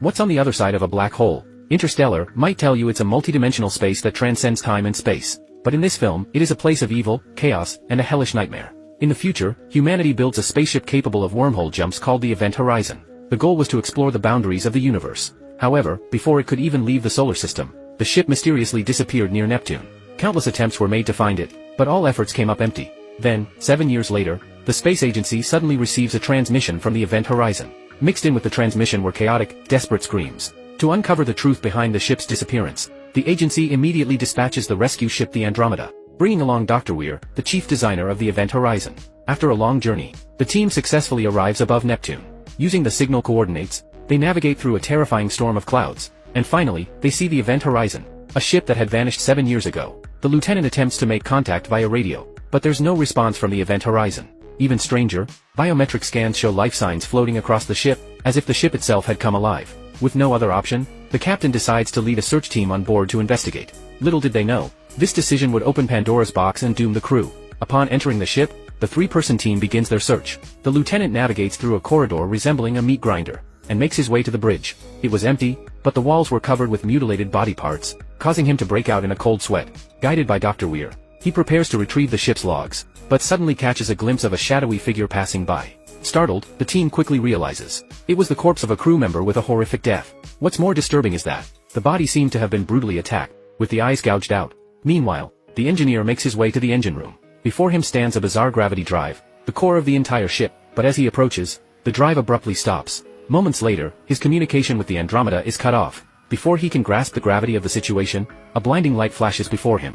What's on the other side of a black hole? Interstellar might tell you it's a multidimensional space that transcends time and space. But in this film, it is a place of evil, chaos, and a hellish nightmare. In the future, humanity builds a spaceship capable of wormhole jumps called the Event Horizon. The goal was to explore the boundaries of the universe. However, before it could even leave the solar system, the ship mysteriously disappeared near Neptune. Countless attempts were made to find it, but all efforts came up empty. Then, 7 years later, the space agency suddenly receives a transmission from the Event Horizon. Mixed in with the transmission were chaotic, desperate screams. To uncover the truth behind the ship's disappearance, the agency immediately dispatches the rescue ship the Andromeda, bringing along Dr. Weir, the chief designer of the Event Horizon. After a long journey, the team successfully arrives above Neptune. Using the signal coordinates, they navigate through a terrifying storm of clouds, and finally, they see the Event Horizon, a ship that had vanished 7 years ago. The lieutenant attempts to make contact via radio, but there's no response from the Event Horizon. Even stranger, biometric scans show life signs floating across the ship, as if the ship itself had come alive. With no other option, the captain decides to lead a search team on board to investigate. Little did they know, this decision would open Pandora's box and doom the crew. Upon entering the ship, the three-person team begins their search. The lieutenant navigates through a corridor resembling a meat grinder, and makes his way to the bridge. It was empty, but the walls were covered with mutilated body parts, causing him to break out in a cold sweat. Guided by Dr. Weir, he prepares to retrieve the ship's logs, but suddenly catches a glimpse of a shadowy figure passing by. Startled, the team quickly realizes it was the corpse of a crew member with a horrific death. What's more disturbing is that the body seemed to have been brutally attacked, with the eyes gouged out. Meanwhile, the engineer makes his way to the engine room. Before him stands a bizarre gravity drive, the core of the entire ship, but as he approaches, the drive abruptly stops. Moments later, his communication with the Andromeda is cut off. Before he can grasp the gravity of the situation, a blinding light flashes before him.